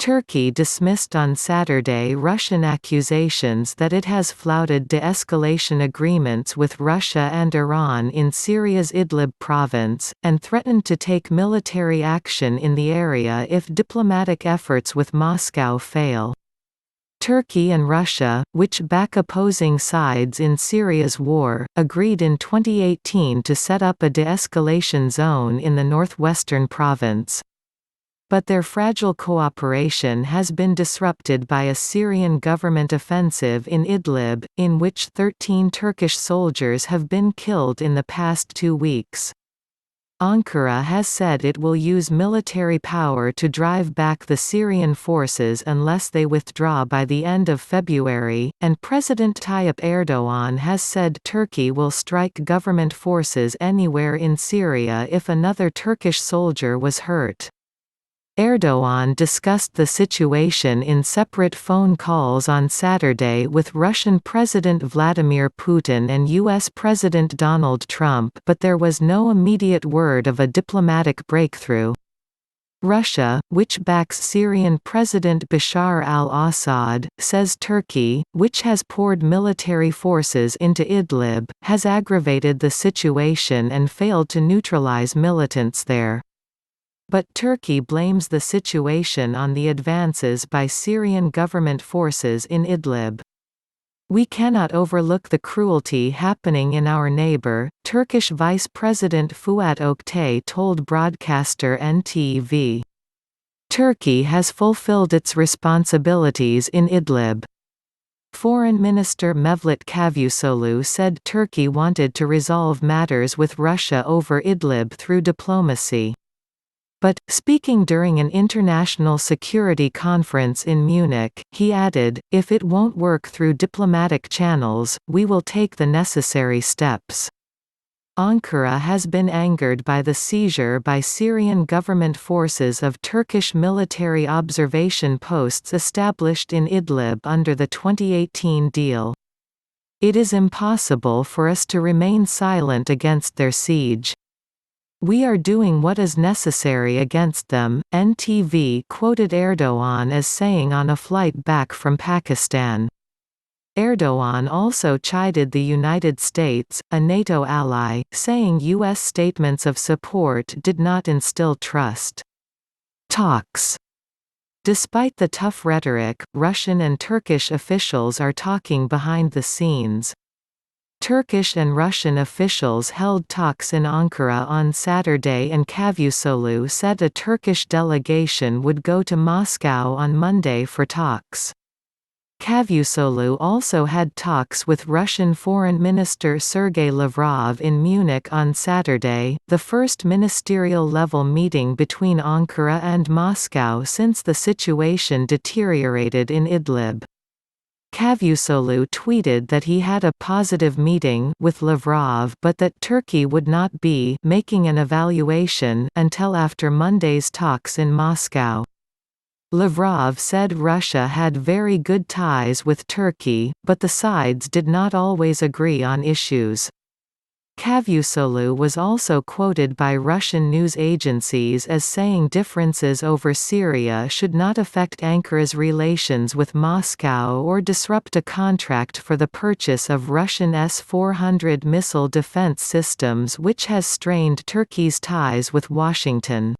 Turkey dismissed on Saturday Russian accusations that it has flouted de-escalation agreements with Russia and Iran in Syria's Idlib province, and threatened to take military action in the area if diplomatic efforts with Moscow fail. Turkey and Russia, which back opposing sides in Syria's war, agreed in 2018 to set up a de-escalation zone in the northwestern province. But their fragile cooperation has been disrupted by a Syrian government offensive in Idlib, in which 13 Turkish soldiers have been killed in the past 2 weeks. Ankara has said it will use military power to drive back the Syrian forces unless they withdraw by the end of February, and President Tayyip Erdogan has said Turkey will strike government forces anywhere in Syria if another Turkish soldier was hurt. Erdogan discussed the situation in separate phone calls on Saturday with Russian President Vladimir Putin and U.S. President Donald Trump, but there was no immediate word of a diplomatic breakthrough. Russia, which backs Syrian President Bashar al-Assad, says Turkey, which has poured military forces into Idlib, has aggravated the situation and failed to neutralize militants there. But Turkey blames the situation on the advances by Syrian government forces in Idlib. "We cannot overlook the cruelty happening in our neighbor," Turkish Vice President Fuat Oktay told broadcaster NTV. Turkey has fulfilled its responsibilities in Idlib. Foreign Minister Mevlut Cavusoglu said Turkey wanted to resolve matters with Russia over Idlib through diplomacy. But, speaking during an international security conference in Munich, he added, "If it won't work through diplomatic channels, we will take the necessary steps." Ankara has been angered by the seizure by Syrian government forces of Turkish military observation posts established in Idlib under the 2018 deal. "It is impossible for us to remain silent against their siege. We are doing what is necessary against them," NTV quoted Erdogan as saying on a flight back from Pakistan. Erdogan also chided the United States, a NATO ally, saying U.S. statements of support did not instill trust. Talks. Despite the tough rhetoric, Russian and Turkish officials are talking behind the scenes. Turkish and Russian officials held talks in Ankara on Saturday, and Cavusoglu said a Turkish delegation would go to Moscow on Monday for talks. Cavusoglu also had talks with Russian Foreign Minister Sergei Lavrov in Munich on Saturday, the first ministerial-level meeting between Ankara and Moscow since the situation deteriorated in Idlib. Cavusoglu tweeted that he had a positive meeting with Lavrov but that Turkey would not be making an evaluation until after Monday's talks in Moscow. Lavrov said Russia had very good ties with Turkey, but the sides did not always agree on issues. Cavusoglu was also quoted by Russian news agencies as saying differences over Syria should not affect Ankara's relations with Moscow or disrupt a contract for the purchase of Russian S-400 missile defense systems, which has strained Turkey's ties with Washington.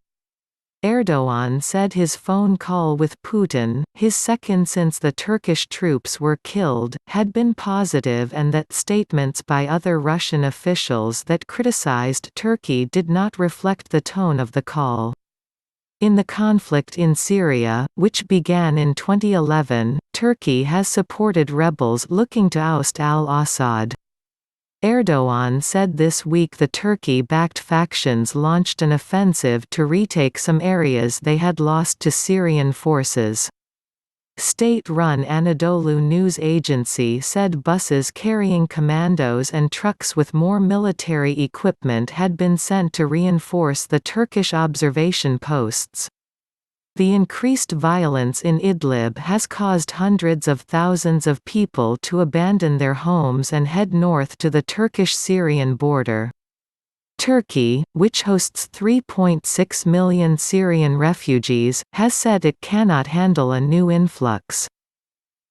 Erdogan said his phone call with Putin, his second since the Turkish troops were killed, had been positive, and that statements by other Russian officials that criticized Turkey did not reflect the tone of the call. In the conflict in Syria, which began in 2011, Turkey has supported rebels looking to oust al-Assad. Erdogan said this week the Turkey-backed factions launched an offensive to retake some areas they had lost to Syrian forces. State-run Anadolu news agency said buses carrying commandos and trucks with more military equipment had been sent to reinforce the Turkish observation posts. The increased violence in Idlib has caused hundreds of thousands of people to abandon their homes and head north to the Turkish-Syrian border. Turkey, which hosts 3.6 million Syrian refugees, has said it cannot handle a new influx.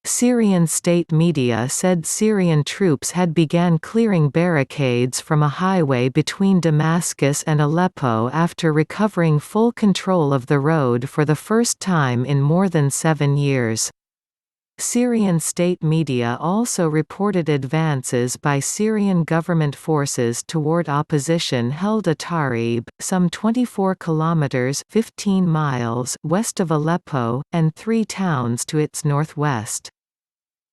Syrian state media said Syrian troops had began clearing barricades from a highway between Damascus and Aleppo after recovering full control of the road for the first time in more than 7 years. Syrian state media also reported advances by Syrian government forces toward opposition-held Atarib, some 24 kilometers (15 miles) west of Aleppo, and 3 towns to its northwest.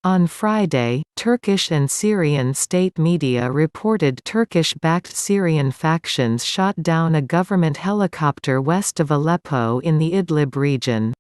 On Friday, Turkish and Syrian state media reported Turkish-backed Syrian factions shot down a government helicopter west of Aleppo in the Idlib region.